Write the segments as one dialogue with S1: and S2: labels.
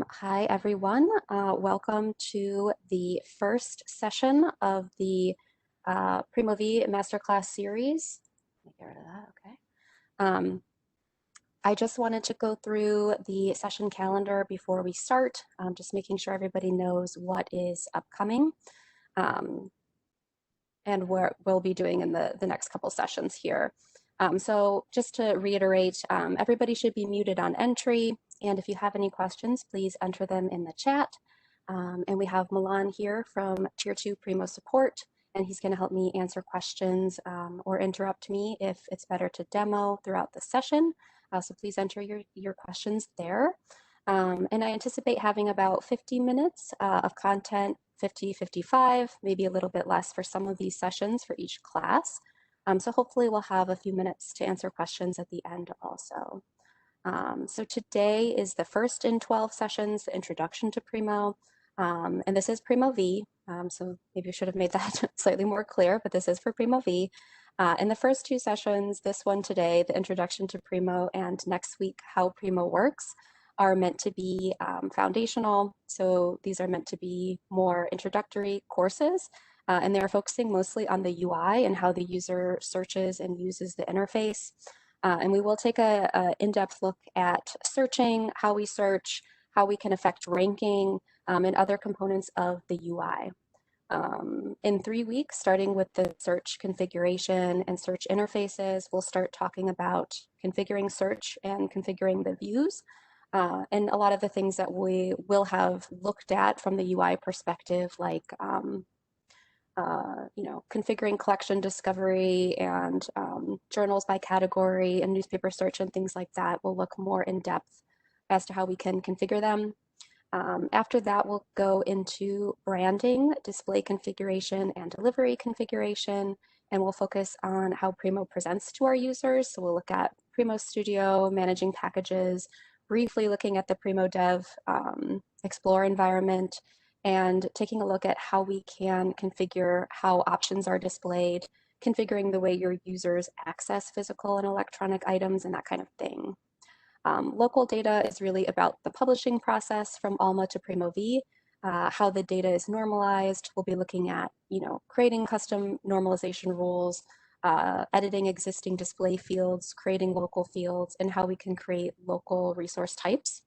S1: Hi, everyone. Welcome to the first session of the Primo V Masterclass series. Let me get rid of that, okay. I just wanted to go through the session calendar before we start, just making sure everybody knows what is upcoming and what we'll be doing in the next couple sessions here. So just to reiterate, everybody should be muted on entry. And if you have any questions, please enter them in the chat. And we have Milan here from Tier 2 Primo Support, and he's going to help me answer questions or interrupt me if it's better to demo throughout the session. So please enter your questions there. And I anticipate having about 50 minutes of content, 50, 55, maybe a little bit less for some of these sessions for each class. So hopefully we'll have a few minutes to answer questions at the end also. So today is the first in 12 sessions, the introduction to Primo, and this is Primo V. So maybe I should have made that slightly more clear, but this is for Primo V. In the first two sessions, this one today, the introduction to Primo, and next week, how Primo works, are meant to be foundational. So these are meant to be more introductory courses, and they're focusing mostly on the UI and how the user searches and uses the interface. And we will take a in-depth look at searching, how we search, how we can affect ranking, and other components of the UI. In 3 weeks, starting with the search configuration and search interfaces, we'll start talking about configuring search and configuring the views. And a lot of the things that we will have looked at from the UI perspective, like configuring collection discovery and journals by category and newspaper search and things like that, will look more in depth as to how we can configure them. After that, we'll go into branding, display configuration, and delivery configuration, and we'll focus on how Primo presents to our users. So we'll look at Primo Studio, managing packages, briefly looking at the Primo Dev Explore environment, and taking a look at how we can configure how options are displayed, configuring the way your users access physical and electronic items, and that kind of thing. Local data is really about the publishing process from Alma to Primo V, how the data is normalized. We'll be looking at, creating custom normalization rules, editing existing display fields, creating local fields, and how we can create local resource types.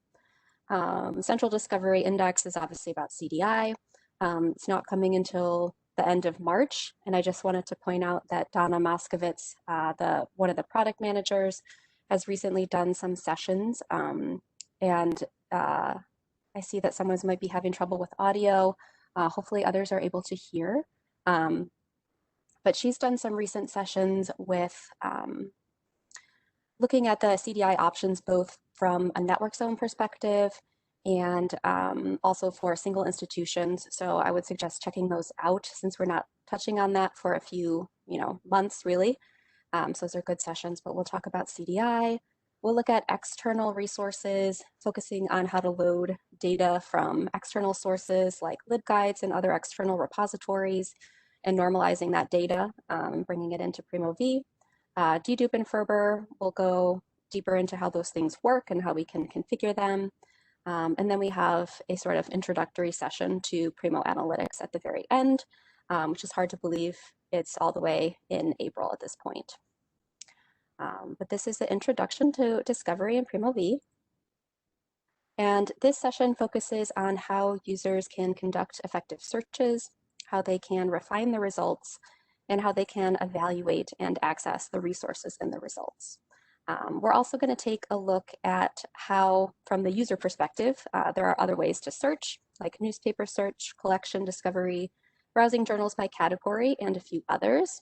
S1: Central Discovery Index is obviously about CDI. It's not coming until the end of March, and I just wanted to point out that Donna Moskovitz, one of the product managers, has recently done some sessions, and I see that someone might be having trouble with audio. Hopefully others are able to hear. But she's done some recent sessions with looking at the CDI options, both from a network zone perspective and also for single institutions. So I would suggest checking those out since we're not touching on that for a few months really. So those are good sessions, but we'll talk about CDI. We'll look at external resources, focusing on how to load data from external sources like libguides and other external repositories, and normalizing that data, bringing it into Primo V. Dedupe and Ferber will go deeper into how those things work and how we can configure them. And then we have a sort of introductory session to Primo Analytics at the very end, which is hard to believe it's all the way in April at this point. But this is the introduction to Discovery in Primo V. And this session focuses on how users can conduct effective searches, how they can refine the results, and how they can evaluate and access the resources in the results. We're also going to take a look at how, from the user perspective, there are other ways to search, like newspaper search, collection discovery, browsing journals by category, and a few others.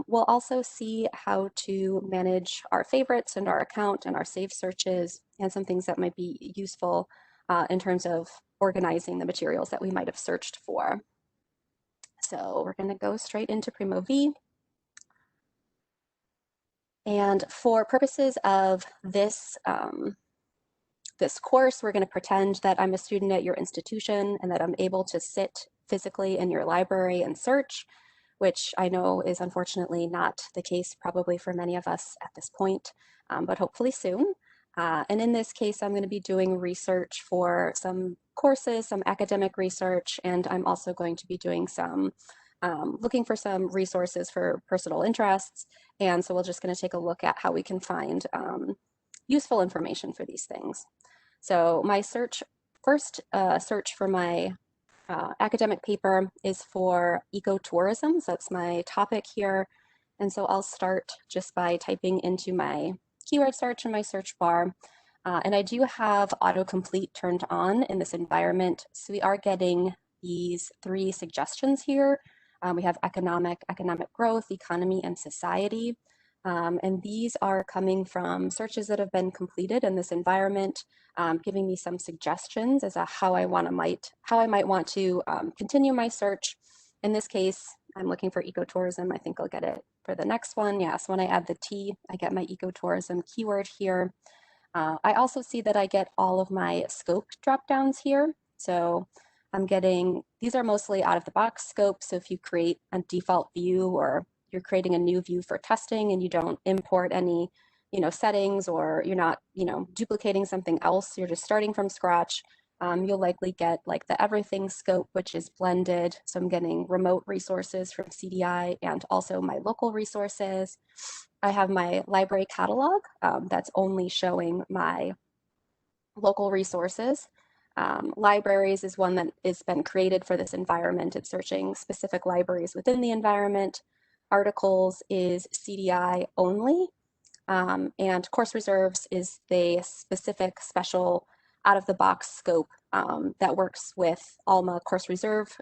S1: We'll also see how to manage our favorites and our account and our saved searches, and some things that might be useful in terms of organizing the materials that we might have searched for. So we're going to go straight into Primo V. And for purposes of this, this course, we're going to pretend that I'm a student at your institution and that I'm able to sit physically in your library and search, which I know is unfortunately not the case probably for many of us at this point, but hopefully soon. And in this case, I'm going to be doing research for some courses, some academic research, and I'm also going to be doing some looking for some resources for personal interests. And so we're just going to take a look at how we can find useful information for these things. So my first search for my academic paper is for ecotourism. So that's my topic here. And so I'll start just by typing into my keyword search in my search bar. And I do have autocomplete turned on in this environment. So we are getting these 3 suggestions here. We have economic growth, economy, and society. And these are coming from searches that have been completed in this environment, giving me some suggestions as to how I might want to continue my search. In this case, I'm looking for ecotourism. I think I'll get it for the next one. Yes, when I add the T, I get my ecotourism keyword here. I also see that I get all of my scope dropdowns here. So I'm getting, these are mostly out of the box scopes. So if you create a default view or you're creating a new view for testing and you don't import any, settings, or you're not, duplicating something else, you're just starting from scratch, you'll likely get like the everything scope, which is blended. So I'm getting remote resources from CDI and also my local resources. I have my library catalog that's only showing my local resources. Libraries is one that has been created for this environment. It's searching specific libraries within the environment. Articles is CDI only. And course reserves is the specific special out-of-the-box scope that works with Alma course reserve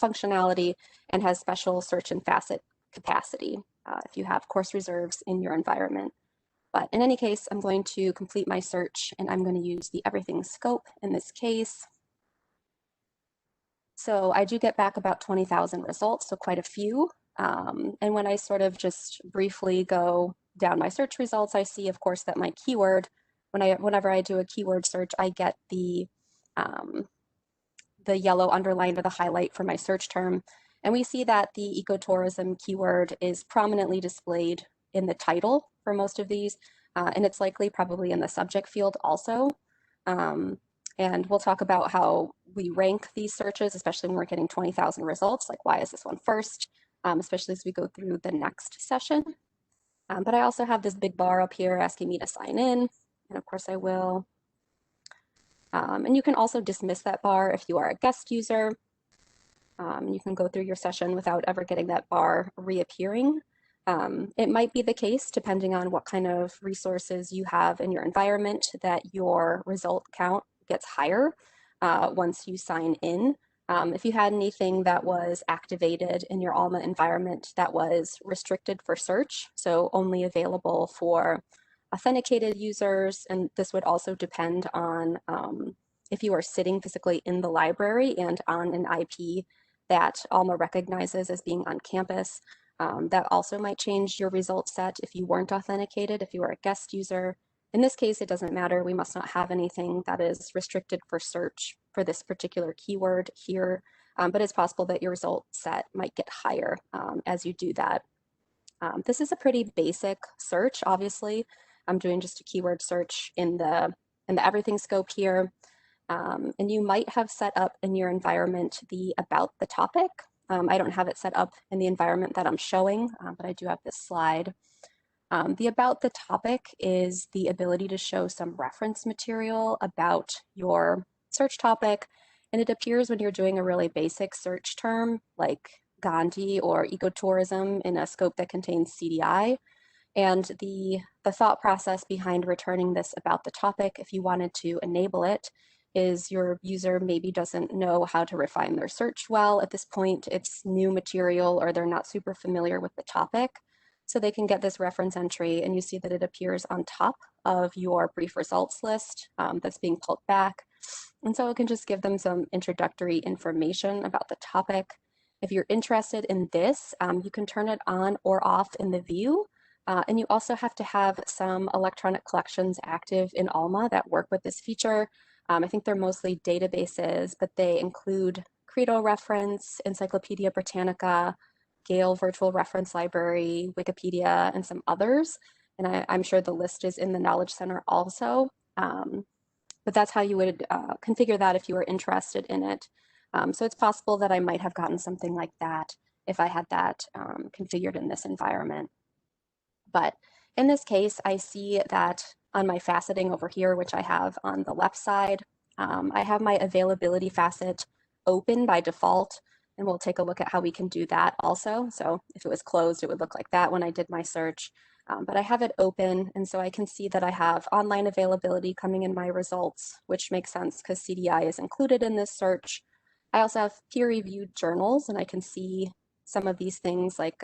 S1: functionality and has special search and facet capacity if you have course reserves in your environment. But in any case, I'm going to complete my search and I'm going to use the everything scope in this case. So I do get back about 20,000 results, so quite a few. And when I sort of just briefly go down my search results, I see, of course, that my keyword, whenever I do a keyword search, I get the yellow underline or the highlight for my search term. And we see that the ecotourism keyword is prominently displayed in the title for most of these, and it's likely probably in the subject field also. And we'll talk about how we rank these searches, especially when we're getting 20,000 results, like why is this one first, especially as we go through the next session. But I also have this big bar up here asking me to sign in, and of course I will. And you can also dismiss that bar if you are a guest user. You can go through your session without ever getting that bar reappearing. It might be the case, depending on what kind of resources you have in your environment, that your result count gets higher once you sign in. If you had anything that was activated in your Alma environment that was restricted for search, so only available for authenticated users, and this would also depend on if you are sitting physically in the library and on an IP that Alma recognizes as being on campus. That also might change your result set if you weren't authenticated, if you were a guest user. In this case, it doesn't matter. We must not have anything that is restricted for search for this particular keyword here, but it's possible that your result set might get higher as you do that. This is a pretty basic search, obviously. I'm doing just a keyword search in the everything scope here. And you might have set up in your environment the about the topic. I don't have it set up in the environment that I'm showing, but I do have this slide. The about the topic is the ability to show some reference material about your search topic. And it appears when you're doing a really basic search term like Gandhi or ecotourism in a scope that contains CDI. And the thought process behind returning this about the topic, if you wanted to enable it, is your user maybe doesn't know how to refine their search well at this point. It's new material or they're not super familiar with the topic. So they can get this reference entry and you see that it appears on top of your brief results list that's being pulled back. And so it can just give them some introductory information about the topic. If you're interested in this, you can turn it on or off in the view. And you also have to have some electronic collections active in Alma that work with this feature. I think they're mostly databases, but they include Credo Reference, Encyclopedia Britannica, Gale Virtual Reference Library, Wikipedia, and some others. And I'm sure the list is in the Knowledge Center also. But that's how you would configure that if you were interested in it. So it's possible that I might have gotten something like that if I had that configured in this environment. But in this case, I see that on my faceting over here, which I have on the left side, I have my availability facet open by default, and we'll take a look at how we can do that also. So if it was closed, it would look like that when I did my search. But I have it open, and so I can see that I have online availability coming in my results, which makes sense because CDI is included in this search. I also have peer-reviewed journals, and I can see some of these things like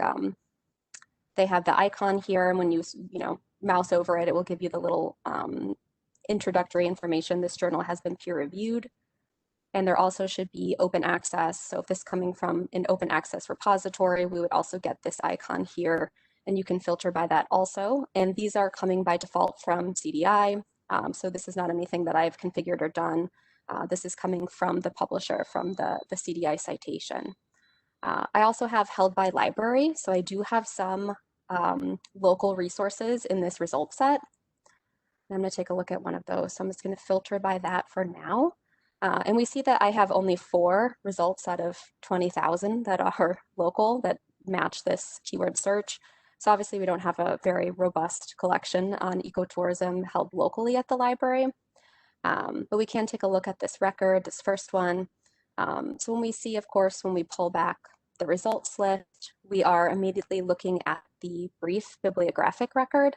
S1: they have the icon here, and when you mouse over it, it will give you the little introductory information. This journal has been peer-reviewed. And there also should be open access. So if this is coming from an open access repository, we would also get this icon here, and you can filter by that also. And these are coming by default from CDI. So this is not anything that I've configured or done. This is coming from the publisher, from the CDI citation. I also have held by library. So I do have some local resources in this result set. I'm going to take a look at one of those. So I'm just going to filter by that for now. And we see that I have only 4 results out of 20,000 that are local that match this keyword search. So obviously we don't have a very robust collection on ecotourism held locally at the library. But we can take a look at this record, this first one. So when we see, of course, when we pull back the results list, we are immediately looking at the brief bibliographic record.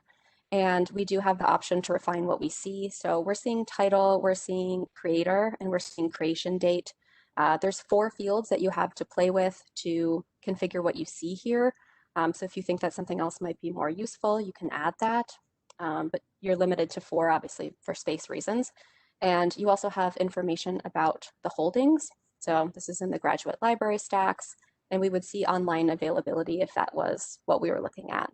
S1: And we do have the option to refine what we see. So we're seeing title, we're seeing creator, and we're seeing creation date. There's 4 fields that you have to play with to configure what you see here. So if you think that something else might be more useful, you can add that. But you're limited to 4, obviously, for space reasons. And you also have information about the holdings. So this is in the graduate library stacks, and we would see online availability if that was what we were looking at.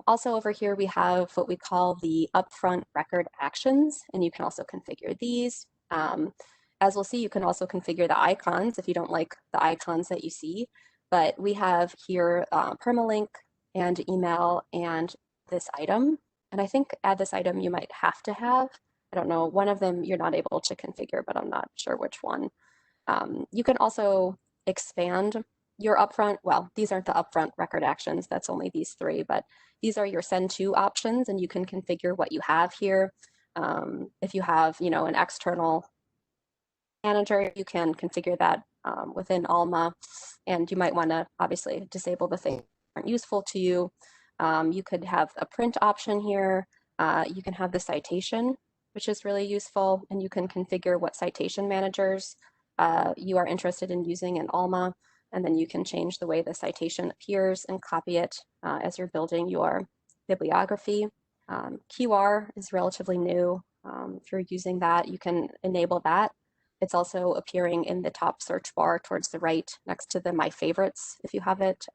S1: Also over here, we have what we call the upfront record actions, and you can also configure these. As we'll see, you can also configure the icons if you don't like the icons that you see. But we have here permalink and email and this item. And I think add this item you might have to have. I don't know, one of them you're not able to configure, but I'm not sure which one. You can also expand your upfront, well, these aren't the upfront record actions, that's only these 3, but these are your send to options, and you can configure what you have here. If you have, an external manager, you can configure that within Alma, and you might want to obviously disable the things that aren't useful to you. You could have a print option here. You can have the citation, which is really useful, and you can configure what citation managers you are interested in using in Alma, and then you can change the way the citation appears and copy it as you're building your bibliography. QR is relatively new. If you're using that, you can enable that. It's also appearing in the top search bar towards the right next to the My Favorites if you have it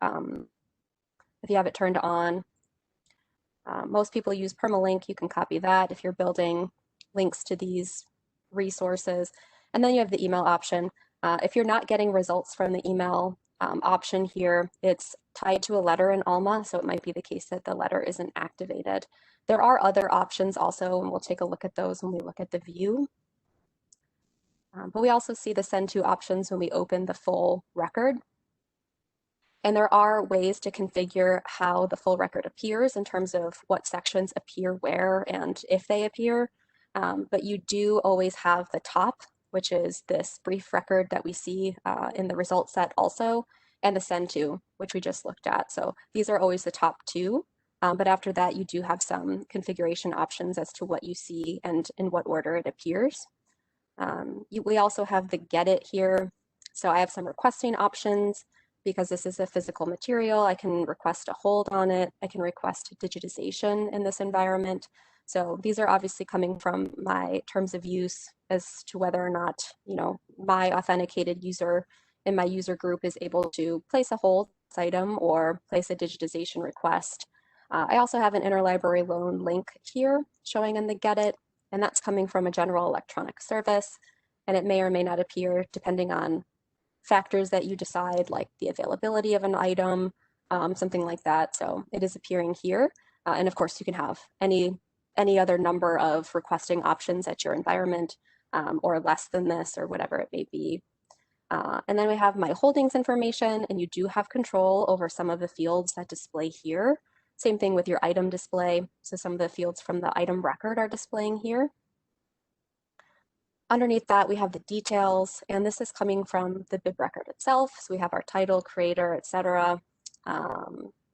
S1: turned on. Most people use permalink. You can copy that if you're building links to these resources. And then you have the email option. If you're not getting results from the email option here, it's tied to a letter in Alma, so it might be the case that the letter isn't activated. There are other options also, and we'll take a look at those when we look at the view. But we also see the send to options when we open the full record. And there are ways to configure how the full record appears in terms of what sections appear where and if they appear. But you do always have the top, which is this brief record that we see in the result set also, and the send to, which we just looked at. So these are always the top 2. But after that, you do have some configuration options as to what you see and in what order it appears. We also have the get it here. So I have some requesting options. Because this is a physical material, I can request a hold on it. I can request digitization in this environment. So these are obviously coming from my terms of use as to whether or not, my authenticated user in my user group is able to place a hold item or place a digitization request. I also have an interlibrary loan link here showing in the get it, and that's coming from a general electronic service, and it may or may not appear depending on factors that you decide, like the availability of an item, something like that. So it is appearing here. And of course, you can have any other number of requesting options at your environment, or less than this, or whatever it may be. And then we have my holdings information, and you do have control over some of the fields that display here. Same thing with your item display. So some of the fields from the item record are displaying here. Underneath that, we have the details, and this is coming from the bib record itself. So we have our title, creator, etc.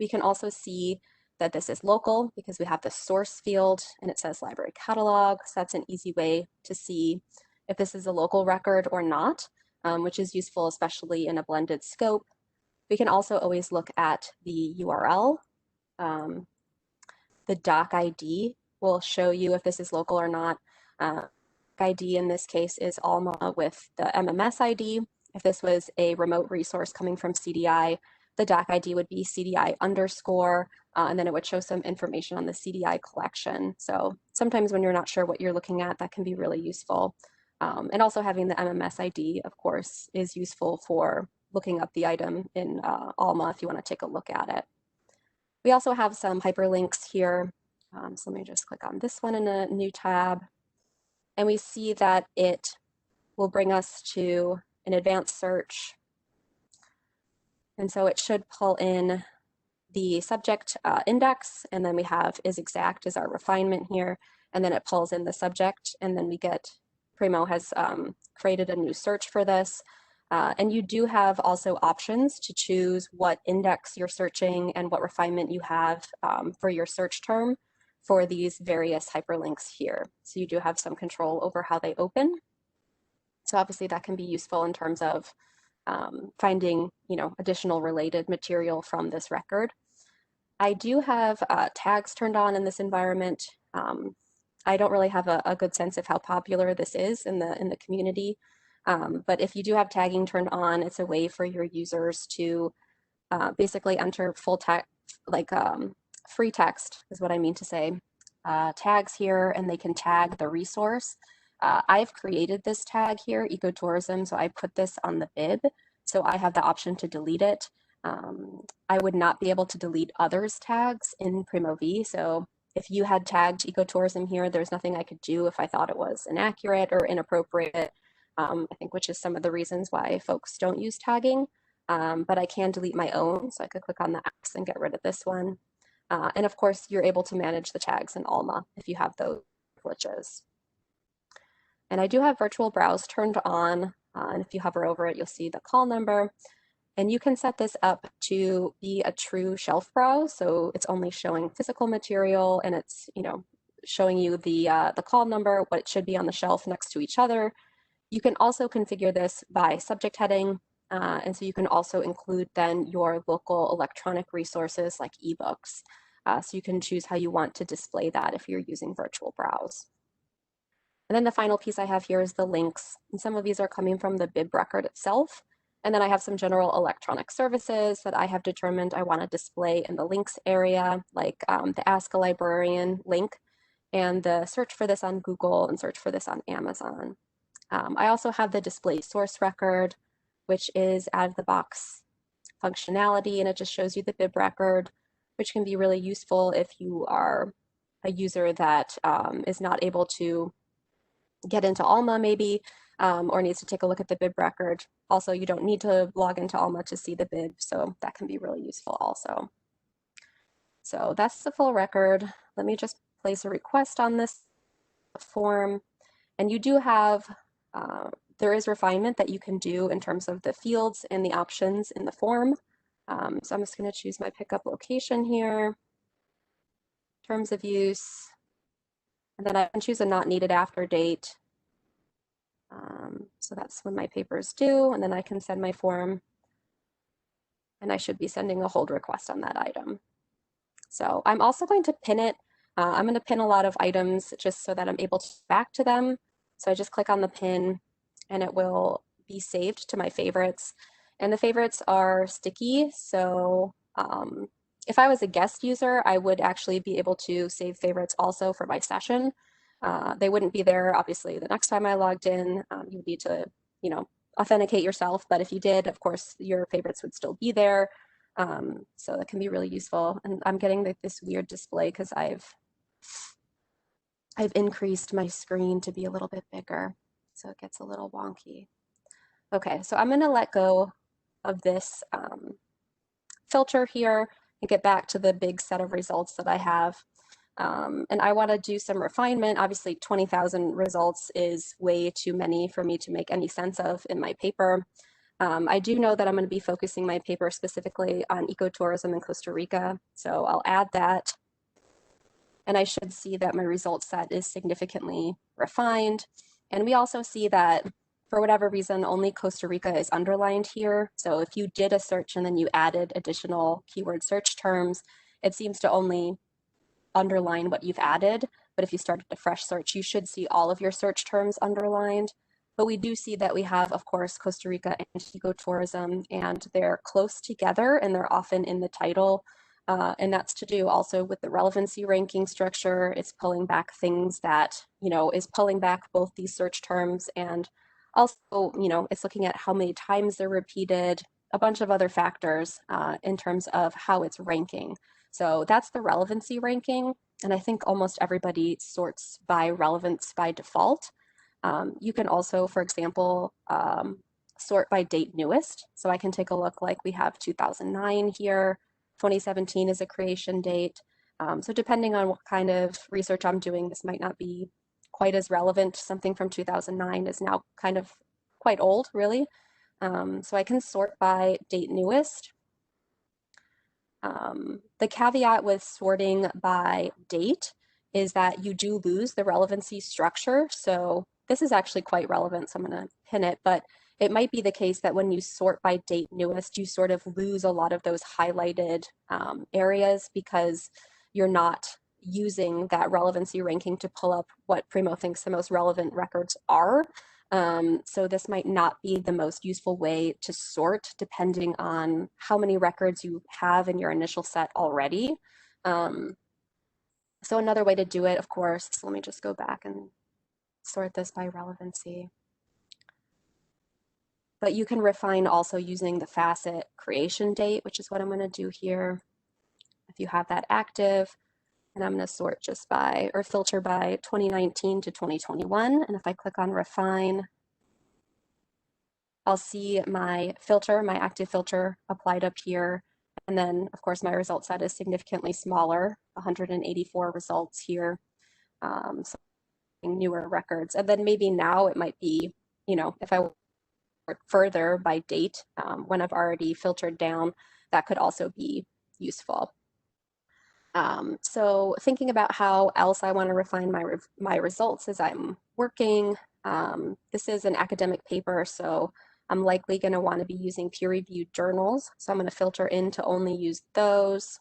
S1: We can also see that this is local because we have the source field and it says library catalog. So that's an easy way to see if this is a local record or not, which is useful, especially in a blended scope. We can also always look at the URL. The doc ID will show you if this is local or not. ID in this case is Alma with the MMS ID. If this was a remote resource coming from CDI, the doc ID would be CDI underscore, and then it would show some information on the CDI collection. So sometimes when you're not sure what you're looking at, that can be really useful. And also having the MMS ID, of course, is useful for looking up the item in Alma if you want to take a look at it. We also have some hyperlinks here. So let me just click on this one in a new tab. And we see that it will bring us to an advanced search. And so it should pull in the subject index, and then we have is exact as our refinement here, and then it pulls in the subject, and then we get, Primo has created a new search for this. And you do have also options to choose what index you're searching and what refinement you have for your search term for these various hyperlinks here. So you do have some control over how they open. So obviously that can be useful in terms of finding, additional related material from this record. I do have tags turned on in this environment. I don't really have a good sense of how popular this is in the community, but if you do have tagging turned on, it's a way for your users to basically enter full text, like free text is what I mean to say, tags here, and they can tag the resource. I've created this tag here, ecotourism, so I put this on the bib, so I have the option to delete it. I would not be able to delete others' tags in Primo V, so if you had tagged ecotourism here, there's nothing I could do if I thought it was inaccurate or inappropriate, I think, which is some of the reasons why folks don't use tagging. But I can delete my own, so I could click on the X and get rid of this one. And of course, you're able to manage the tags in Alma if you have those privileges. And I do have virtual browse turned on, and if you hover over it, you'll see the call number. And you can set this up to be a true shelf browse, so it's only showing physical material, and it's showing you the call number, what it should be on the shelf next to each other. You can also configure this by subject heading, and so you can also include then your local electronic resources like ebooks. So you can choose how you want to display that if you're using virtual browse. And then the final piece I have here is the links. And some of these are coming from the bib record itself. And then I have some general electronic services that I have determined I want to display in the links area, like the Ask a Librarian link, and the search for this on Google and search for this on Amazon. I also have the display source record, which is out of the box functionality, and it just shows you the bib record, which can be really useful if you are a user that is not able to get into Alma maybe, or needs to take a look at the bib record. Also, you don't need to log into Alma to see the bib, so that can be really useful also. So that's the full record. Let me just place a request on this form. And you do have, there is refinement that you can do in terms of the fields and the options in the form. So I'm just going to choose my pickup location here, terms of use, and then I can choose a not needed after date. So that's when my paper is due, and then I can send my form, and I should be sending a hold request on that item. So I'm also going to pin it. I'm going to pin a lot of items just so that I'm able to back to them. So I just click on the pin and it will be saved to my favorites. And the favorites are sticky. So if I was a guest user, I would actually be able to save favorites also for my session. They wouldn't be there, obviously, the next time I logged in. You would need to, authenticate yourself. But if you did, of course, your favorites would still be there. So that can be really useful. And I'm getting this weird display because I've increased my screen to be a little bit bigger, so it gets a little wonky. Okay, so I'm going to let go of this filter here and get back to the big set of results that I have. And I want to do some refinement. Obviously, 20,000 results is way too many for me to make any sense of in my paper. I do know that I'm going to be focusing my paper specifically on ecotourism in Costa Rica, so I'll add that. And I should see that my result set is significantly refined. And we also see that for whatever reason, only Costa Rica is underlined here. So if you did a search and then you added additional keyword search terms, it seems to only underline what you've added. But if you started a fresh search, you should see all of your search terms underlined. But we do see that we have, of course, Costa Rica and ecotourism, and they're close together and they're often in the title. And that's to do also with the relevancy ranking structure. It's pulling back things that, is pulling back both these search terms, and also, it's looking at how many times they're repeated, a bunch of other factors in terms of how it's ranking. So that's the relevancy ranking. And I think almost everybody sorts by relevance by default. You can also, for example, sort by date newest. So I can take a look, like we have 2009 here. 2017 is a creation date. So depending on what kind of research I'm doing, this might not be quite as relevant. Something from 2009 is now kind of quite old, really. So I can sort by date newest. The caveat with sorting by date is that you do lose the relevancy structure. So this is actually quite relevant, so I'm going to pin it, but it might be the case that when you sort by date newest, you sort of lose a lot of those highlighted areas because you're not using that relevancy ranking to pull up what Primo thinks the most relevant records are. So this might not be the most useful way to sort depending on how many records you have in your initial set already. So another way to do it, of course, let me just go back and sort this by relevancy. But you can refine also using the facet creation date, which is what I'm going to do here. If you have that active, and I'm going to sort just by, or filter by 2019 to 2021. And if I click on refine, I'll see my filter, my active filter applied up here. And then, of course, my result set is significantly smaller, 184 results here. So newer records. And then maybe now it might be, if I work further by date, when I've already filtered down, that could also be useful. So thinking about how else I want to refine my results as I'm working. This is an academic paper, so I'm likely going to want to be using peer-reviewed journals. So I'm going to filter in to only use those.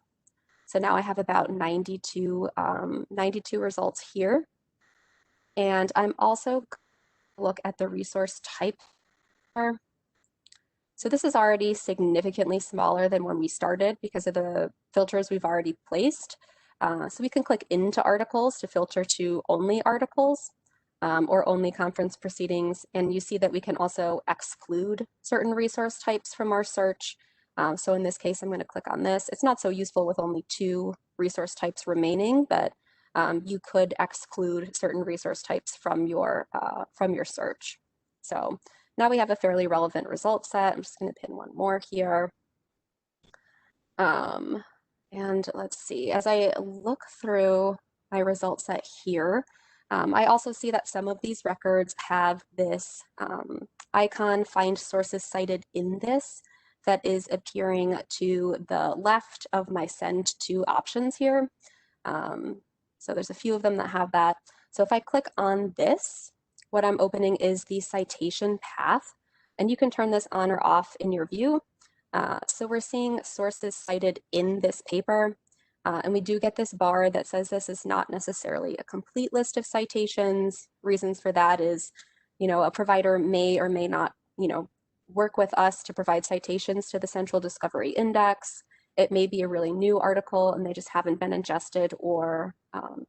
S1: So now I have about 92 results here. And I'm also going to look at the resource type. So this is already significantly smaller than when we started because of the filters we've already placed. So we can click into articles to filter to only articles or only conference proceedings. And you see that we can also exclude certain resource types from our search. So in this case, I'm going to click on this. It's not so useful with only 2 resource types remaining, but you could exclude certain resource types from your search. So now we have a fairly relevant result set. I'm just going to pin one more here. And let's see, as I look through my result set here, I also see that some of these records have this icon, find sources cited in this, that is appearing to the left of my send to options here. So there's a few of them that have that. So if I click on this, what I'm opening is the citation path, and you can turn this on or off in your view. So we're seeing sources cited in this paper, and we do get this bar that says this is not necessarily a complete list of citations. Reasons for that is, a provider may or may not, work with us to provide citations to the Central Discovery Index. It may be a really new article and they just haven't been ingested or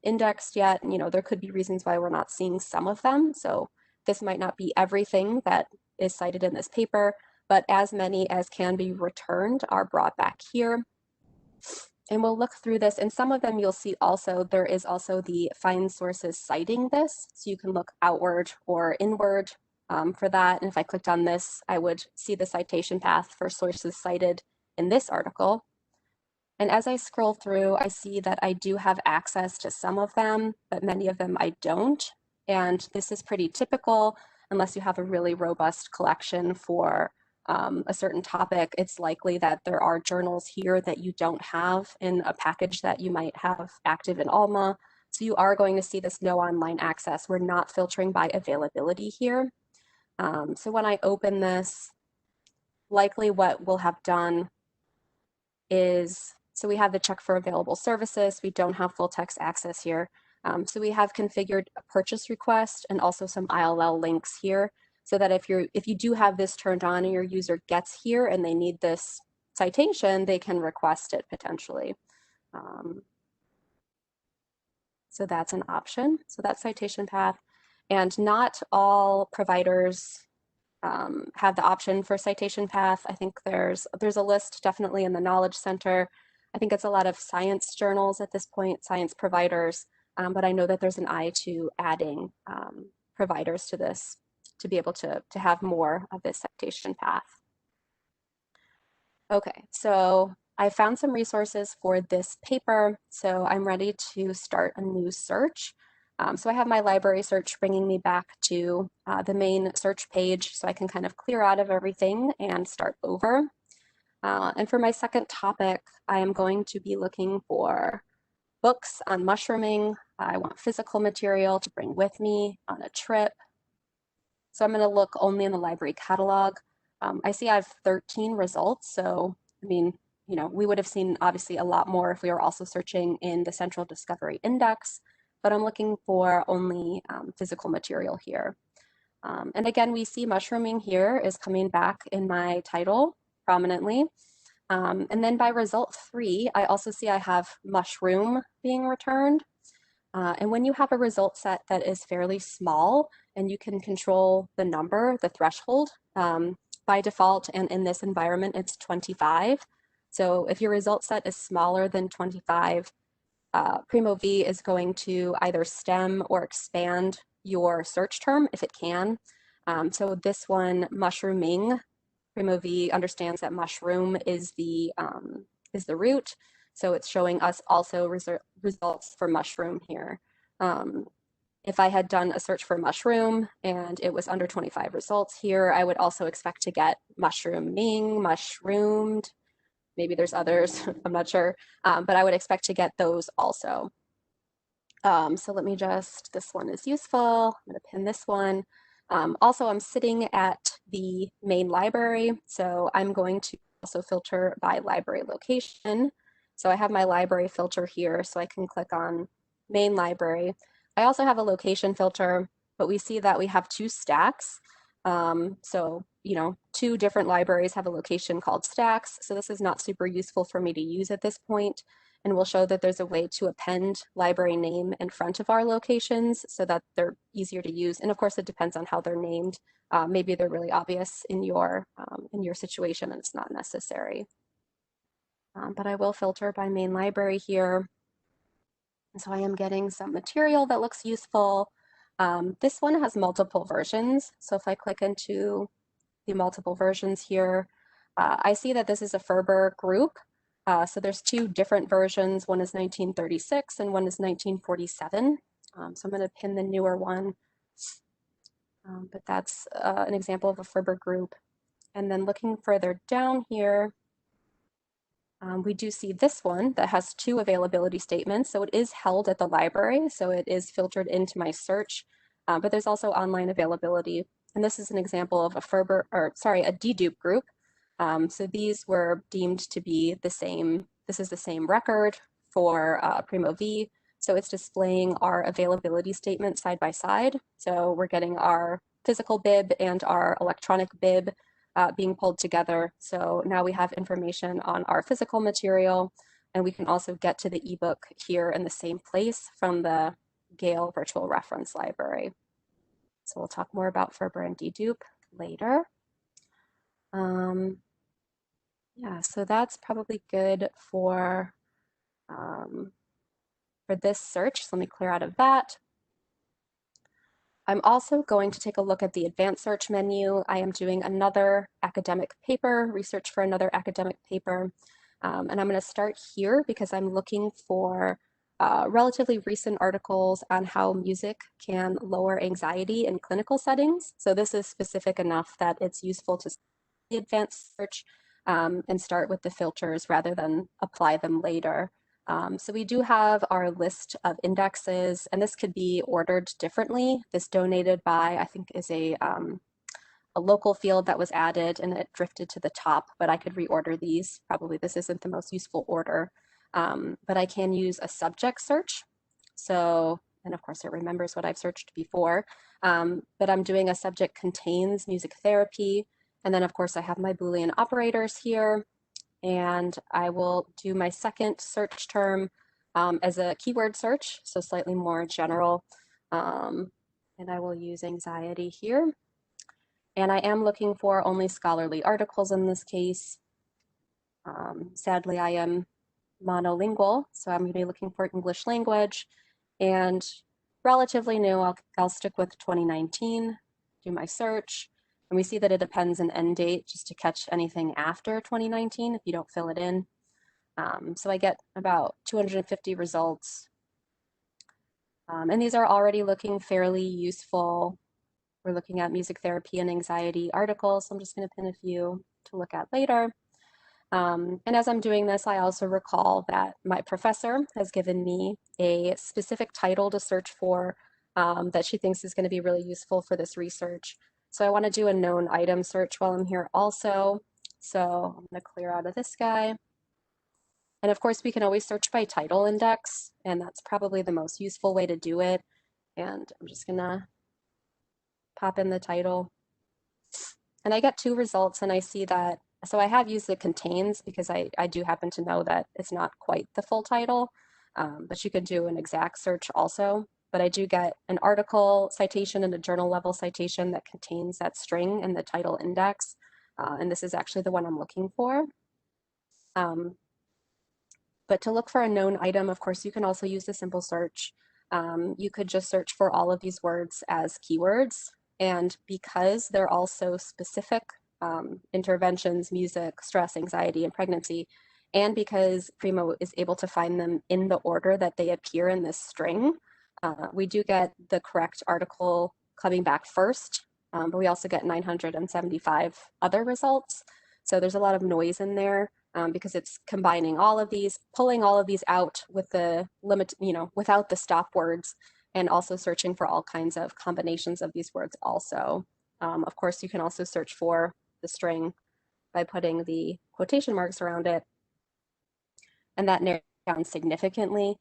S1: indexed yet. And, there could be reasons why we're not seeing some of them. So this might not be everything that is cited in this paper, but as many as can be returned are brought back here. And we'll look through this, and some of them you'll see also, there is also the find sources citing this, so you can look outward or inward for that. And if I clicked on this, I would see the citation path for sources cited in this article. And as I scroll through, I see that I do have access to some of them, but many of them I don't. And this is pretty typical unless you have a really robust collection for a certain topic. It's likely that there are journals here that you don't have in a package that you might have active in Alma. So you are going to see this no online access. We're not filtering by availability here. So when I open this, likely what we'll have done is, so we have the check for available services. We don't have full text access here. So we have configured a purchase request and also some ILL links here, so that if you do have this turned on and your user gets here and they need this citation, they can request it potentially. So that's an option. So that's citation path. And not all providers have the option for citation path. I think there's a list definitely in the Knowledge Center. I think it's a lot of science journals at this point, science providers, but I know that there's an eye to adding providers to this to be able to have more of this citation path. Okay, so I found some resources for this paper, so I'm ready to start a new search. So I have my library search bringing me back to the main search page, so I can kind of clear out of everything and start over. And for my second topic, I am going to be looking for books on mushrooming. I want physical material to bring with me on a trip. So I'm going to look only in the library catalog. I see I have 13 results, so I mean, we would have seen obviously a lot more if we were also searching in the Central Discovery Index, but I'm looking for only physical material here. And again, we see mushrooming here is coming back in my title prominently. And then by result 3, I also see I have mushroom being returned. And when you have a result set that is fairly small and you can control the number, the threshold, by default, and in this environment, it's 25. So if your result set is smaller than 25, Primo V is going to either stem or expand your search term if it can. So this one, mushrooming, Primo V understands that mushroom is the root. So it's showing us also results for mushroom here. If I had done a search for mushroom and it was under 25 results here, I would also expect to get mushrooming, mushroomed. Maybe there's others, I'm not sure, but I would expect to get those also. So let me just, this one is useful. I'm going to pin this one. Also, I'm sitting at the main library, so I'm going to also filter by library location. So I have my library filter here, so I can click on main library. I also have a location filter, but we see that we have 2 stacks. So, 2 different libraries have a location called stacks. So this is not super useful for me to use at this point. And we'll show that there's a way to append library name in front of our locations so that they're easier to use. And of course, it depends on how they're named. Maybe they're really obvious in your situation and it's not necessary. But I will filter by main library here. And so I am getting some material that looks useful. This one has multiple versions. So if I click into the multiple versions here, I see that this is a Ferber group. So there's 2 different versions. One is 1936 and one is 1947. So I'm going to pin the newer one. But that's an example of a Ferber group. And then looking further down here, we do see this one that has 2 availability statements. So it is held at the library, so it is filtered into my search, but there's also online availability. And this is an example of a dedupe group. So these were deemed to be the same. This is the same record for Primo V. So it's displaying our availability statement side by side. So we're getting our physical bib and our electronic bib being pulled together. So now we have information on our physical material, and we can also get to the ebook here in the same place from the Gale Virtual Reference Library. So we'll talk more about Ferber and dedupe later. Yeah, so that's probably good for this search. So let me clear out of that. I'm also going to take a look at the advanced search menu. I am doing another academic paper, research for another academic paper. And I'm going to start here because I'm looking for relatively recent articles on how music can lower anxiety in clinical settings. So this is specific enough that it's useful to the advanced search and start with the filters rather than apply them later. So we do have our list of indexes, and this could be ordered differently. This donated by, I think, is a local field that was added and it drifted to the top, but I could reorder these. Probably this isn't the most useful order, but I can use a subject search. So, and of course it remembers what I've searched before, but I'm doing a subject contains music therapy. And then of course I have my Boolean operators here, and I will do my second search term as a keyword search, so slightly more general. And I will use anxiety here. And I am looking for only scholarly articles in this case. Sadly, I am monolingual, so I'm going to be looking for English language. And relatively new, I'll stick with 2019, do my search. And we see that it depends an end date just to catch anything after 2019 if you don't fill it in. So I get about 250 results. And these are already looking fairly useful. We're looking at music therapy and anxiety articles. So I'm just going to pin a few to look at later. And as I'm doing this, I also recall that my professor has given me a specific title to search for that she thinks is going to be really useful for this research. So I want to do a known item search while I'm here also. So I'm going to clear out of this guy. And of course, we can always search by title index, and that's probably the most useful way to do it. And I'm just going to pop in the title. And I get 2 results, and I see that, so I have used the contains because I do happen to know that it's not quite the full title, but you could do an exact search also. But I do get an article citation and a journal level citation that contains that string in the title index. And this is actually the one I'm looking for. But to look for a known item, of course, you can also use the simple search. You could just search for all of these words as keywords. And because they're all so specific, interventions, music, stress, anxiety, and pregnancy, and because Primo is able to find them in the order that they appear in this string, we do get the correct article coming back first, but we also get 975 other results. So there's a lot of noise in there because it's combining all of these, pulling all of these out with the limit, without the stop words, and also searching for all kinds of combinations of these words also. Of course, you can also search for the string by putting the quotation marks around it, and that narrowed down significantly.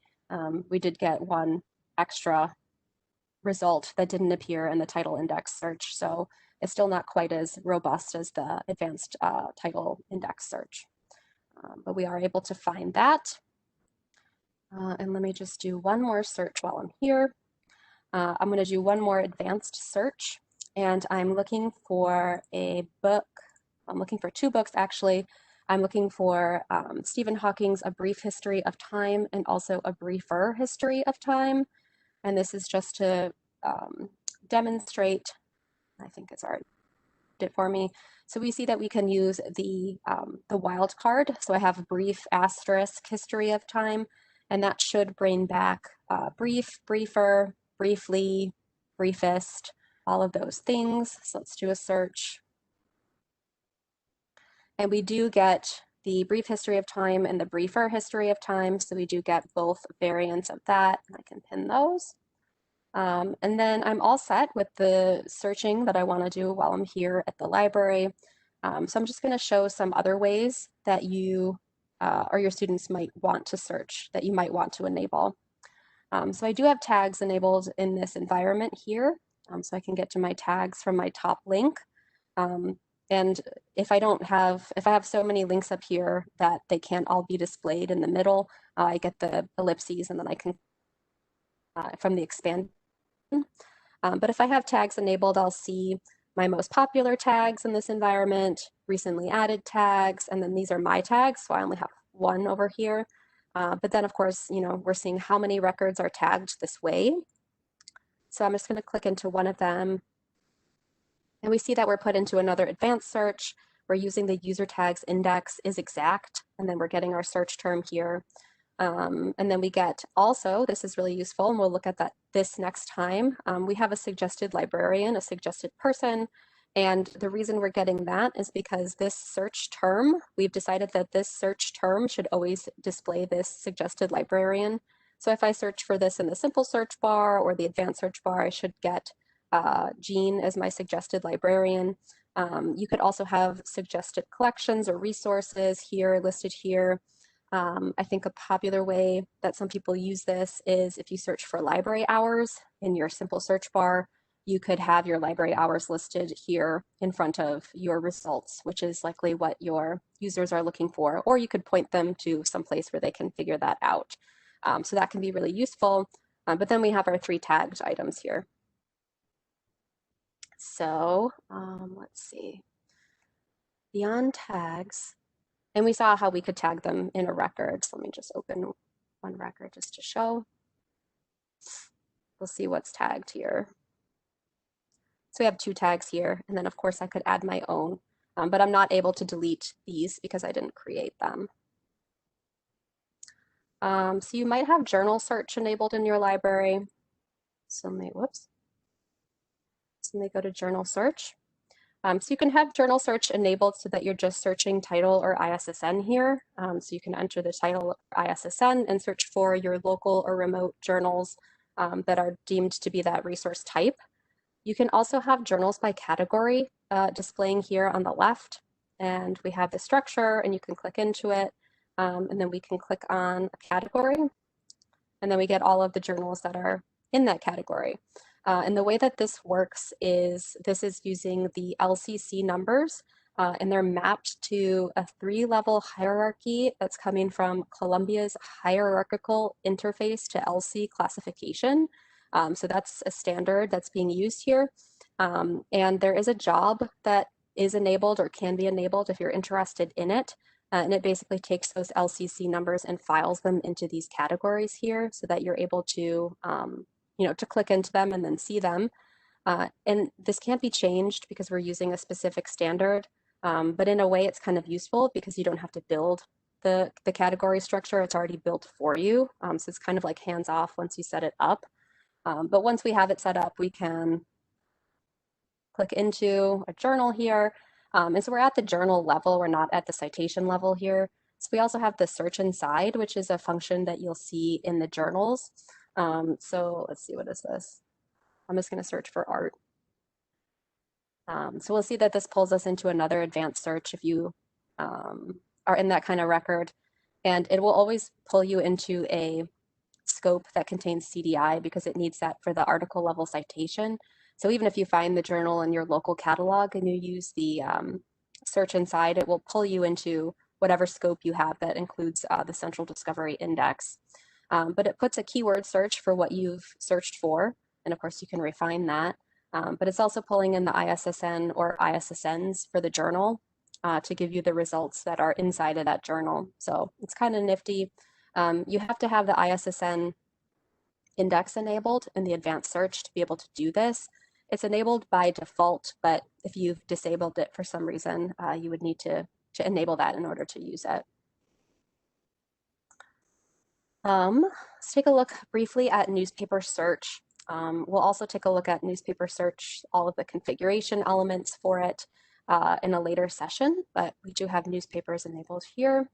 S1: We did get one extra result that didn't appear in the title index search, so it's still not quite as robust as the advanced title index search. But we are able to find that. And let me just do one more search while I'm here. I'm going to do one more advanced search, and I'm looking for a book. I'm looking for 2 books, actually. I'm looking for Stephen Hawking's A Brief History of Time and also A Briefer History of Time. And this is just to demonstrate, I think it's already did for me. So we see that we can use the wildcard. So I have a brief asterisk history of time, and that should bring back brief, briefer, briefly, briefest, all of those things. So let's do a search. And we do get the brief history of time and the briefer history of time. So we do get both variants of that. I can pin those. And then I'm all set with the searching that I want to do while I'm here at the library. So I'm just going to show some other ways that you or your students might want to search, that you might want to enable. So I do have tags enabled in this environment here, so I can get to my tags from my top link. And if I have so many links up here that they can't all be displayed in the middle, I get the ellipses, and then I can, from the expand. But if I have tags enabled, I'll see my most popular tags in this environment, recently added tags, and then these are my tags, so I only have one over here. But then of course, we're seeing how many records are tagged this way. So I'm just going to click into one of them, and we see that we're put into another advanced search. We're using the user tags index is exact, and then we're getting our search term here. And then we get also, this is really useful, and we'll look at this next time. We have a suggested librarian, a suggested person, and the reason we're getting that is because this search term, we've decided that this search term should always display this suggested librarian. So if I search for this in the simple search bar or the advanced search bar, I should get Jean as my suggested librarian. You could also have suggested collections or resources here listed here. I think a popular way that some people use this is if you search for library hours in your simple search bar, you could have your library hours listed here in front of your results, which is likely what your users are looking for, or you could point them to some place where they can figure that out. So that can be really useful. But then we have our 3 tagged items here. So let's see. Beyond tags, and we saw how we could tag them in a record. So let me just open one record just to show. We'll see what's tagged here. So we have 2 tags here, and then of course I could add my own, but I'm not able to delete these because I didn't create them. So you might have journal search enabled in your library. So let me go to journal search. So you can have journal search enabled so that you're just searching title or ISSN here. So you can enter the title or ISSN and search for your local or remote journals that are deemed to be that resource type. You can also have journals by category displaying here on the left. And we have the structure, and you can click into it. And then we can click on a category. And then we get all of the journals that are in that category. And the way that this works is this is using the LCC numbers, and they're mapped to a 3-level hierarchy that's coming from Columbia's hierarchical interface to LC classification. So that's a standard that's being used here. And there is a job that is enabled or can be enabled if you're interested in it. And it basically takes those LCC numbers and files them into these categories here so that you're able to to click into them and then see them. And this can't be changed because we're using a specific standard, but in a way it's kind of useful because you don't have to build the category structure. It's already built for you. So it's kind of like hands off once you set it up. But once we have it set up, we can click into a journal here. And so we're at the journal level, we're not at the citation level here. So we also have the search inside, which is a function that you'll see in the journals. So let's see, what is this? I'm just going to search for art. So we'll see that this pulls us into another advanced search if you are in that kind of record. And it will always pull you into a scope that contains CDI because it needs that for the article level citation. So even if you find the journal in your local catalog and you use the search inside, it will pull you into whatever scope you have that includes the Central Discovery Index. But it puts a keyword search for what you've searched for. And of course, you can refine that. But it's also pulling in the ISSN or ISSNs for the journal to give you the results that are inside of that journal. So it's kind of nifty. You have to have the ISSN index enabled in the advanced search to be able to do this. It's enabled by default, but if you've disabled it for some reason, you would need to enable that in order to use it. Let's take a look briefly at newspaper search. We'll also take a look at newspaper search, all of the configuration elements for it in a later session, but we do have newspapers enabled here.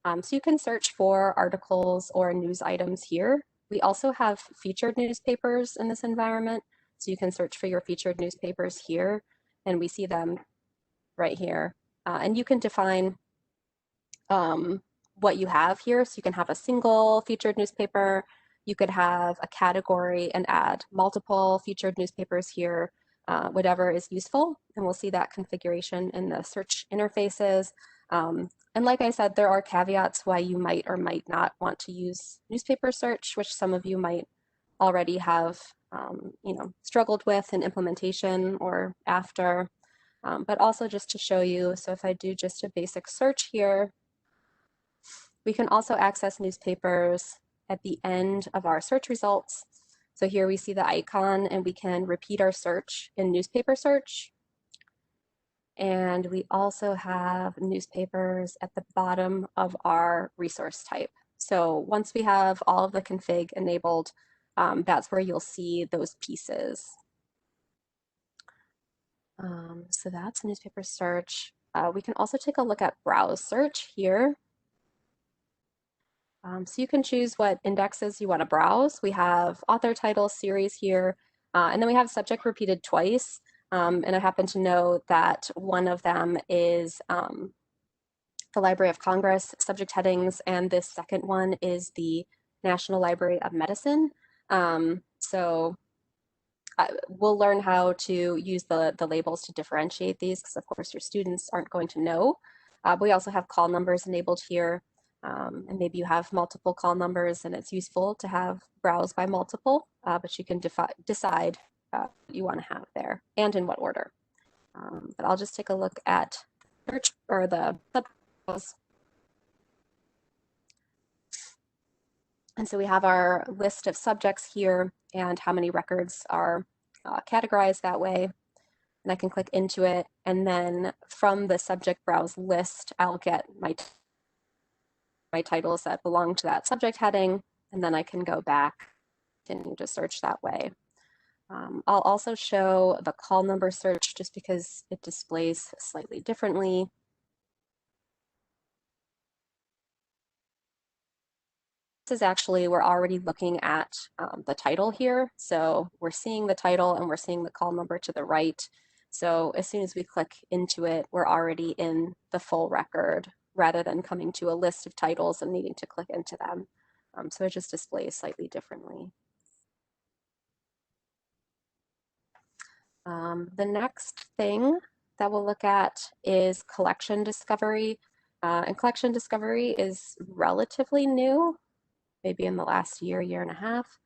S1: So you can search for articles or news items here. We also have featured newspapers in this environment. So you can search for your featured newspapers here, and we see them right here. And you can define what you have here. So you can have a single featured newspaper. You could have a category and add multiple featured newspapers here, whatever is useful. And we'll see that configuration in the search interfaces. And like I said, there are caveats why you might or might not want to use newspaper search, which some of you might already have struggled with in implementation or after, but also just to show you. So if I do just a basic search here, we can also access newspapers at the end of our search results. So here we see the icon and we can repeat our search in newspaper search. And we also have newspapers at the bottom of our resource type. So once we have all of the config enabled, that's where you'll see those pieces. So that's newspaper search. We can also take a look at browse search here. So you can choose what indexes you want to browse. We have author, title, series here, and then we have subject repeated twice. And I happen to know that one of them is the Library of Congress subject headings, and this second one is the National Library of Medicine. So we'll learn how to use the labels to differentiate these, because of course your students aren't going to know. But we also have call numbers enabled here. And maybe you have multiple call numbers and it's useful to have browse by multiple, but you can decide what you want to have there and in what order. But I'll just take a look at search or the sub-browse. And so we have our list of subjects here and how many records are categorized that way. And I can click into it. And then from the subject browse list, I'll get my titles that belong to that subject heading. And then I can go back and just search that way. I'll also show the call number search just because it displays slightly differently. This is actually, we're already looking at the title here. So we're seeing the title and we're seeing the call number to the right. So as soon as we click into it, we're already in the full record rather than coming to a list of titles and needing to click into them. So it just displays slightly differently. The next thing that we'll look at is collection discovery. And collection discovery is relatively new, maybe in the last year, year and a half.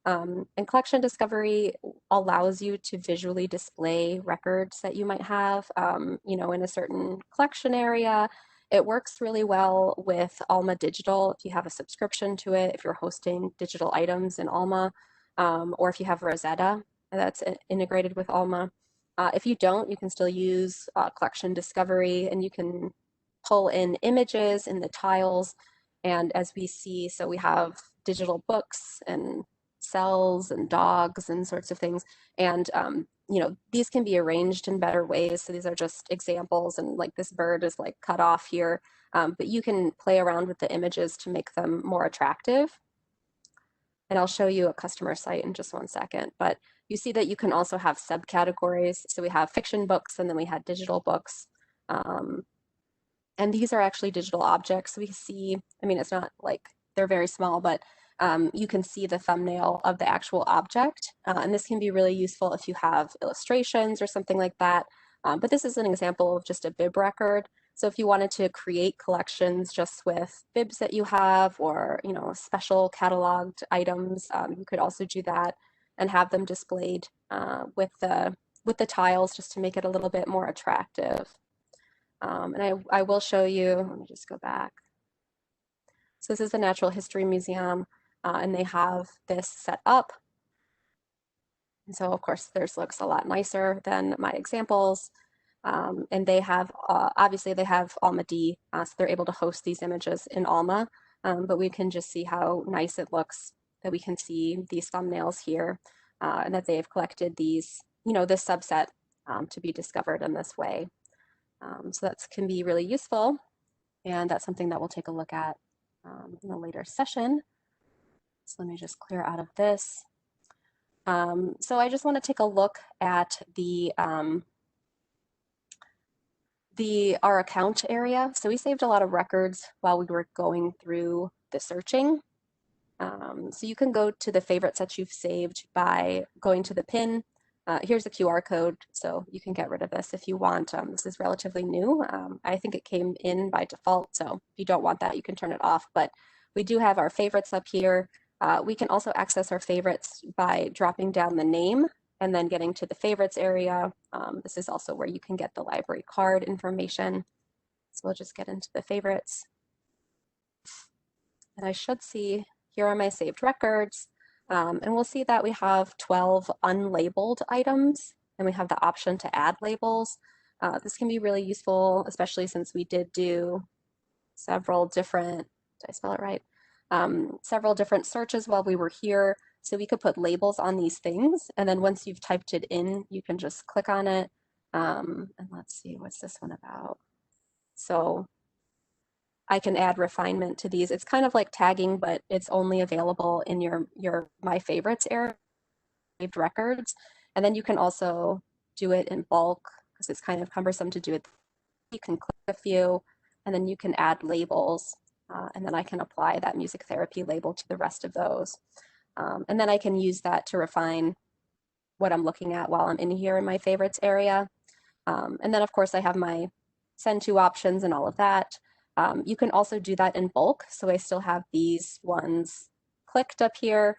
S1: And collection discovery allows you to visually display records that you might have, in a certain collection area. It works really well with Alma Digital if you have a subscription to it, if you're hosting digital items in Alma, or if you have Rosetta that's integrated with Alma. If you don't, you can still use collection discovery, and you can pull in images in the tiles. And as we see, so we have digital books and cells and dogs and sorts of things. And, these can be arranged in better ways. So these are just examples, and like this bird is like cut off here, but you can play around with the images to make them more attractive. And I'll show you a customer site in just one second, but you see that you can also have subcategories. So we have fiction books, and then we had digital books. And these are actually digital objects. We see, it's not like they're very small, but you can see the thumbnail of the actual object. And this can be really useful if you have illustrations or something like that. But this is an example of just a bib record. So if you wanted to create collections just with bibs that you have, or special cataloged items, you could also do that and have them displayed with the tiles, just to make it a little bit more attractive. And I will show you, let me just go back. So this is the Natural History Museum, and they have this set up. And so of course theirs looks a lot nicer than my examples. And they have, obviously they have Alma D, so they're able to host these images in Alma, but we can just see how nice it looks, that we can see these thumbnails here, and that they've collected these, this subset to be discovered in this way. So that can be really useful, and that's something that we'll take a look at in a later session. So let me just clear out of this. So I just want to take a look at our account area. So we saved a lot of records while we were going through the searching. So you can go to the favorites that you've saved by going to the pin. Here's a QR code, so you can get rid of this if you want. This is relatively new. I think it came in by default, so if you don't want that, you can turn it off. But we do have our favorites up here. We can also access our favorites by dropping down the name and then getting to the favorites area. This is also where you can get the library card information. So we'll just get into the favorites. And I should see, here are my saved records. And we'll see that we have 12 unlabeled items, and we have the option to add labels. This can be really useful, especially since we did do several different, did I spell it right? Several different searches while we were here. So we could put labels on these things. And then once you've typed it in, you can just click on it. And let's see, what's this one about? So I can add refinement to these. It's kind of like tagging, but it's only available in your My Favorites area, saved records. And then you can also do it in bulk because it's kind of cumbersome to do it. You can click a few, and then you can add labels. And then I can apply that music therapy label to the rest of those. And then I can use that to refine what I'm looking at while I'm in here in My Favorites area. And then, of course, I have my send to options and all of that. You can also do that in bulk. So I still have these ones clicked up here,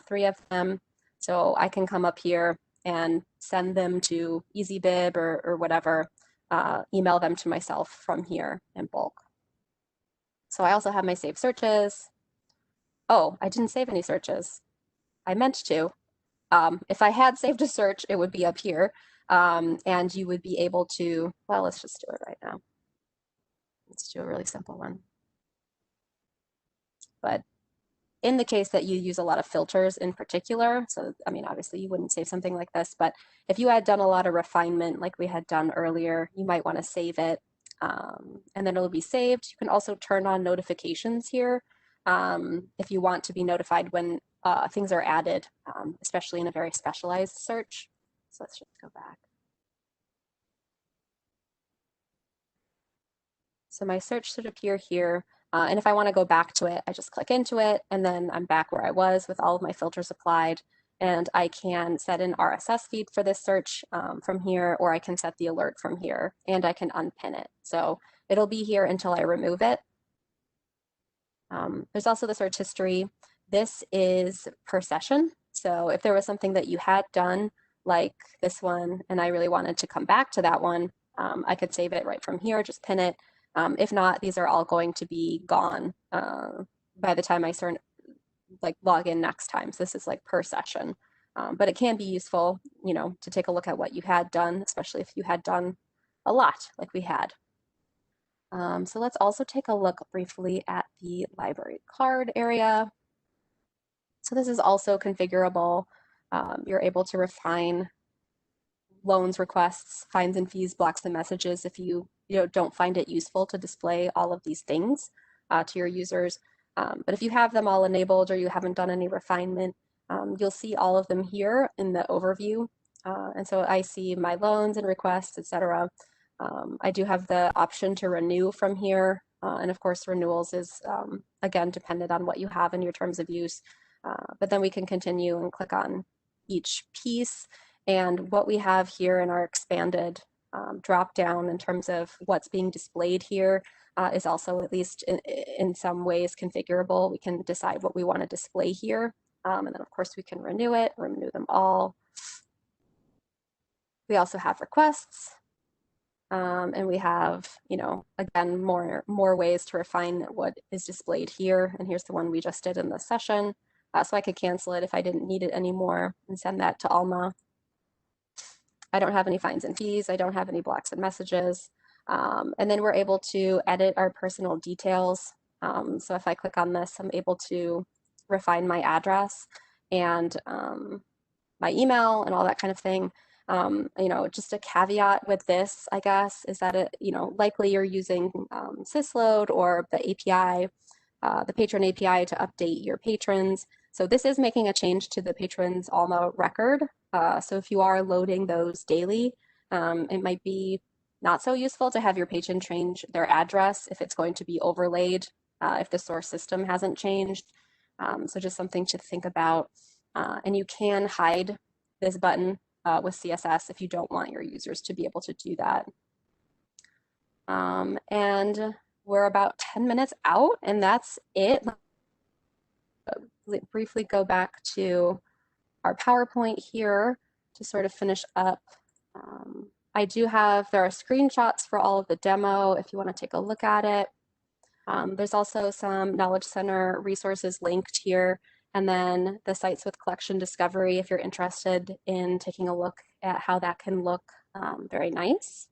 S1: 3 of them. So I can come up here and send them to EasyBib or whatever, email them to myself from here in bulk. So I also have my saved searches. Oh, I didn't save any searches. I meant to. If I had saved a search, it would be up here. And you would be able to, well, let's just do it right now. Let's do a really simple one. But in the case that you use a lot of filters in particular, so I mean, obviously you wouldn't save something like this, but if you had done a lot of refinement like we had done earlier, you might want to save it, and then it'll be saved. You can also turn on notifications here if you want to be notified when things are added, especially in a very specialized search. So let's just go back. So my search should appear here. And if I want to go back to it, I just click into it, and then I'm back where I was with all of my filters applied. And I can set an RSS feed for this search from here, or I can set the alert from here, and I can unpin it. So it'll be here until I remove it. There's also the search history. This is per session. So if there was something that you had done, like this one, and I really wanted to come back to that one, I could save it right from here, just pin it. If not, these are all going to be gone by the time I log in next time. So this is like per session, but it can be useful, to take a look at what you had done, especially if you had done a lot like we had. So let's also take a look briefly at the library card area. So this is also configurable. You're able to refine loans requests, fines and fees, blocks and messages if you don't find it useful to display all of these things to your users. But if you have them all enabled or you haven't done any refinement, you'll see all of them here in the overview. And so I see my loans and requests, etc. I do have the option to renew from here. And of course, renewals is, again, dependent on what you have in your terms of use. But then we can continue and click on each piece. And what we have here in our expanded drop down in terms of what's being displayed here is also, at least in some ways, configurable. We can decide what we want to display here. And then, of course, we can renew them all. We also have requests. And we have, again, more ways to refine what is displayed here. And here's the one we just did in the session. So I could cancel it if I didn't need it anymore and send that to Alma. I don't have any fines and fees. I don't have any blocks and messages. And then we're able to edit our personal details. So if I click on this, I'm able to refine my address and my email and all that kind of thing. Just a caveat with this, I guess, is that likely you're using Sysload or the API, the patron API to update your patrons. So this is making a change to the patrons Alma record. So if you are loading those daily, it might be not so useful to have your patron change their address if it's going to be overlaid, if the source system hasn't changed. So just something to think about. And you can hide this button with CSS if you don't want your users to be able to do that. And we're about 10 minutes out, and that's it. briefly go back to our PowerPoint here to sort of finish up. There are screenshots for all of the demo if you want to take a look at it. There's also some Knowledge Center resources linked here, and then the sites with collection discovery if you're interested in taking a look at how that can look very nice.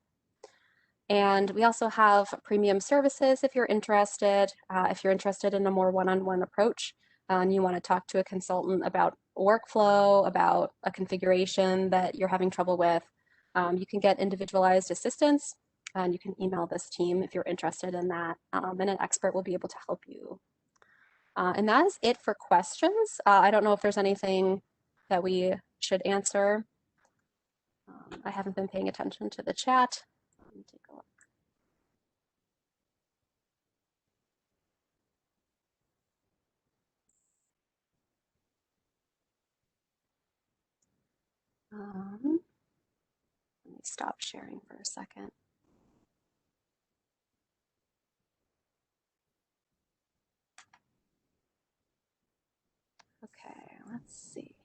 S1: And we also have premium services if you're interested. If you're interested in a more one-on-one approach and you want to talk to a consultant about workflow, about a configuration that you're having trouble with, you can get individualized assistance and you can email this team if you're interested in that, and an expert will be able to help you. And that is it for questions. I don't know if there's anything that we should answer. I haven't been paying attention to the chat. Let me take a look. Let me stop sharing for a second. Okay, let's see.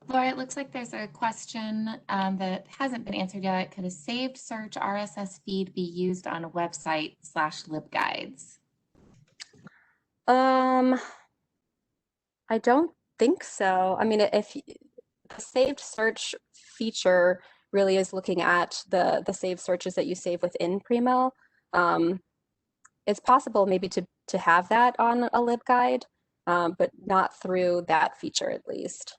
S2: Laura, it looks like there's a question that hasn't been answered yet. Could a saved search RSS feed be used on a website /libguides?
S1: I don't think so. I mean, if the saved search feature really is looking at the saved searches that you save within Primo. It's possible maybe to have that on a libguide, but not through that feature at least.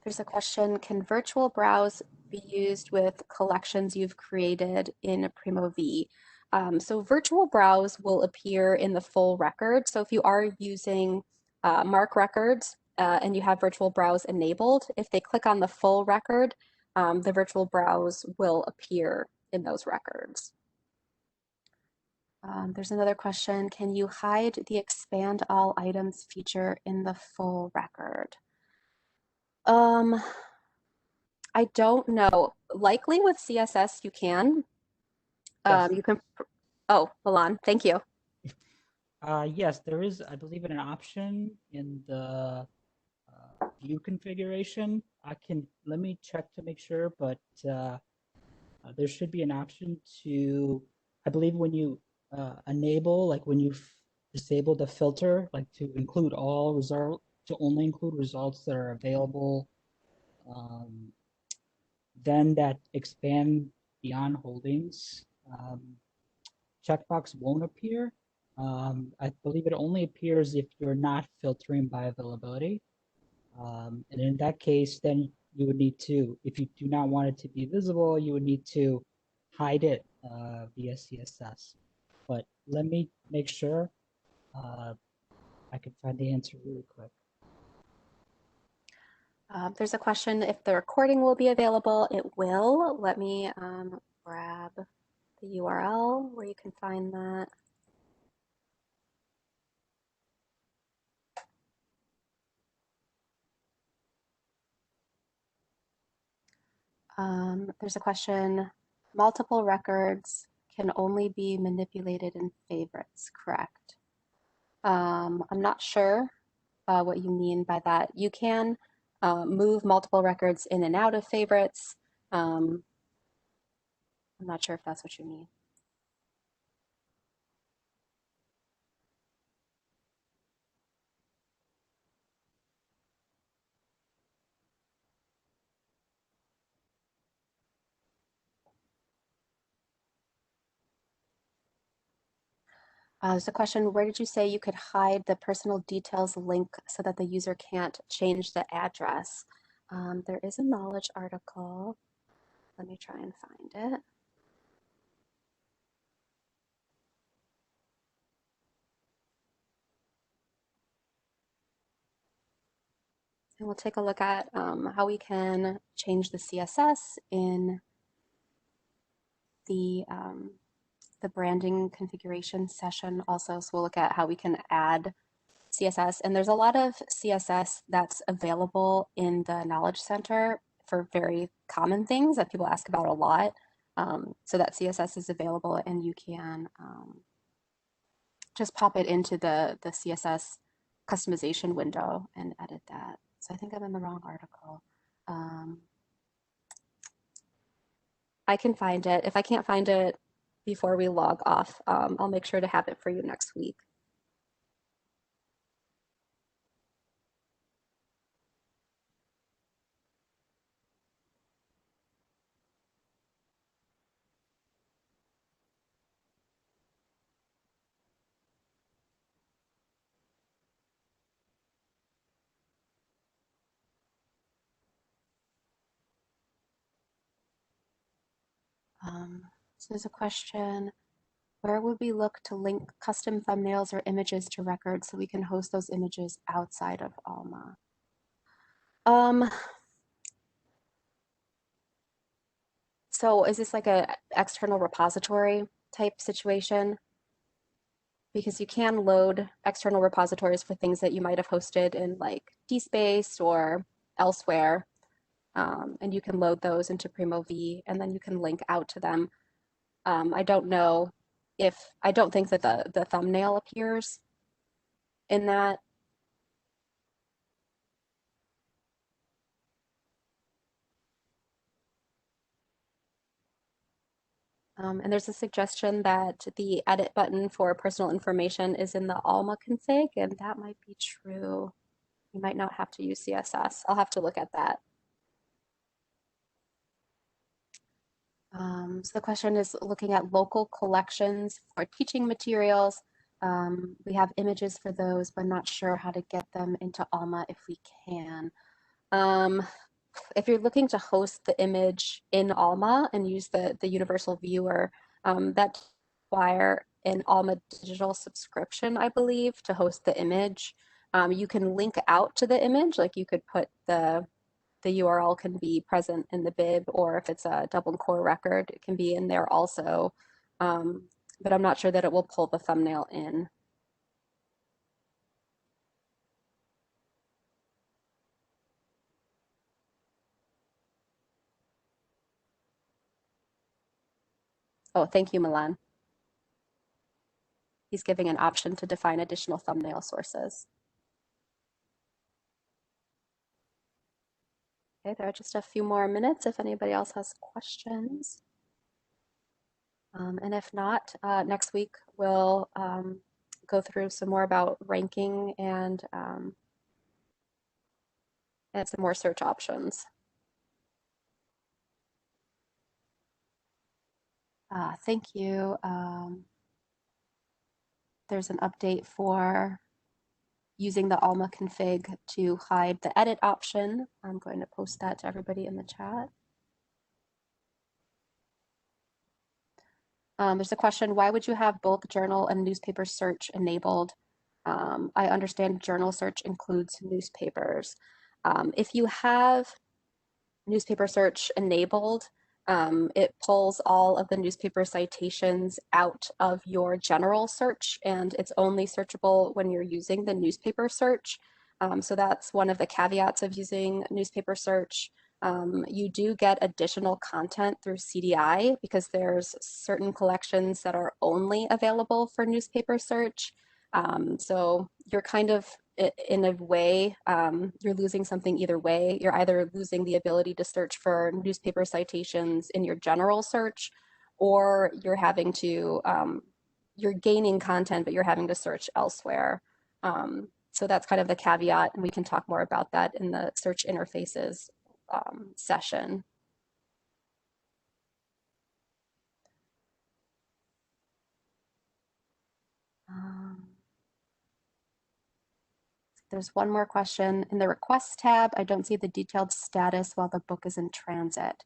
S1: There's a question, can virtual browse be used with collections you've created in Primo V? So virtual browse will appear in the full record. So if you are using MARC records and you have virtual browse enabled, if they click on the full record, the virtual browse will appear in those records. There's another question, can you hide the expand all items feature in the full record? I don't know. Likely with CSS you can.
S3: Yes.
S1: You can. Oh, Milan, thank you.
S3: Yes, there is, I believe, an option in the view configuration. Let me check to make sure, but there should be an option to, I believe when you enable, like when you disable the filter, like to include all results, to only include results that are available, then that expand beyond holdings checkbox won't appear. I believe it only appears if you're not filtering by availability. And in that case, then you would need to, if you do not want it to be visible, you would need to hide it via CSS. But let me make sure I can find the answer really quick.
S1: There's a question if the recording will be available. It will. Let me grab the URL where you can find that. There's a question, multiple records can only be manipulated in favorites, correct? I'm not sure what you mean by that. You can move multiple records in and out of favorites. I'm not sure if that's what you mean. There's a question, where did you say you could hide the personal details link so that the user can't change the address? There is a knowledge article. Let me try and find it. And we'll take a look at how we can change the CSS in the branding configuration session also. So we'll look at how we can add CSS. And there's a lot of CSS that's available in the Knowledge Center for very common things that people ask about a lot. So that CSS is available, and you can just pop it into the CSS customization window and edit that. So I think I'm in the wrong article. I can find it. If I can't find it before we log off, I'll make sure to have it for you next week. So there's a question, where would we look to link custom thumbnails or images to records so we can host those images outside of Alma? So is this like a external repository type situation? Because you can load external repositories for things that you might have hosted in like DSpace or elsewhere. And you can load those into Primo V, and then you can link out to them. I don't know if, I don't think that the thumbnail appears in that. And there's a suggestion that the edit button for personal information is in the Alma config, and that might be true. You might not have to use CSS. I'll have to look at that. So the question is looking at local collections for teaching materials. We have images for those, but not sure how to get them into Alma if we can. If you're looking to host the image in Alma and use the universal viewer, that require an Alma digital subscription, I believe, to host the image. You can link out to the image, like you could put the URL can be present in the bib, or if it's a double core record, it can be in there also. But I'm not sure that it will pull the thumbnail in. Oh, thank you, Milan. He's giving an option to define additional thumbnail sources. Okay, there are just a few more minutes if anybody else has questions. And if not, next week we'll go through some more about ranking and some more search options. Thank you. There's an update for using the Alma config to hide the edit option. I'm going to post that to everybody in the chat. There's a question, why would you have both journal and newspaper search enabled? I understand journal search includes newspapers. If you have newspaper search enabled, it pulls all of the newspaper citations out of your general search, and it's only searchable when you're using the newspaper search. So that's one of the caveats of using newspaper search. You do get additional content through CDI because there's certain collections that are only available for newspaper search. So you're kind of, in a way, you're losing something either way. You're either losing the ability to search for newspaper citations in your general search, or you're having to, you're gaining content, but you're having to search elsewhere. So that's kind of the caveat, and we can talk more about that in the search interfaces session. There's one more question. In the requests tab, I don't see the detailed status while the book is in transit.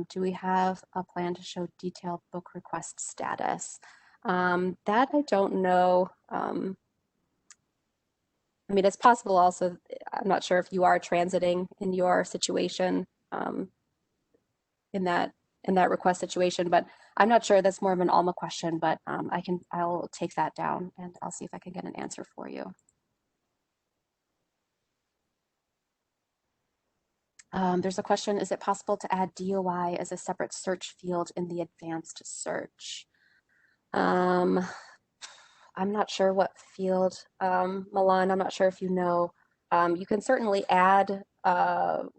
S1: Do we have a plan to show detailed book request status? That I don't know. I mean, it's possible also, I'm not sure if you are transiting in your situation in that request situation, but I'm not sure. That's more of an Alma question, but I'll take that down and I'll see if I can get an answer for you. There's a question, is it possible to add DOI as a separate search field in the advanced search? Um, I'm not sure what field, Milan, I'm not sure if you know. You can certainly add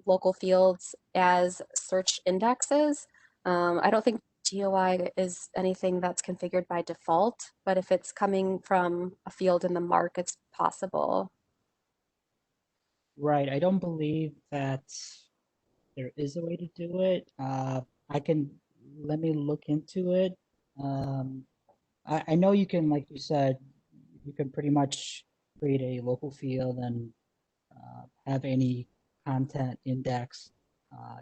S1: local fields as search indexes. I don't think GOI is anything that's configured by default, but if it's coming from a field in the mark, it's possible.
S3: Right. I don't believe that there is a way to do it. I can let me look into it. Um, I know you can, like you said, you can pretty much create a local field and have any content index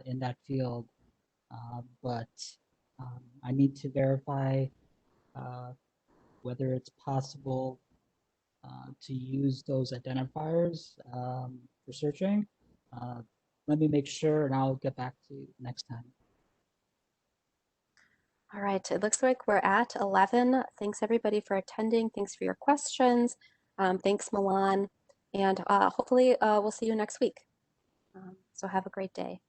S3: in that field. But I need to verify uh, whether it's possible to use those identifiers for searching. Uh, Let me make sure and I'll get back to you next time.
S1: All right, it looks like we're at 11. Thanks everybody for attending. Thanks for your questions. Thanks, Milan. And hopefully we'll see you next week. So have a great day.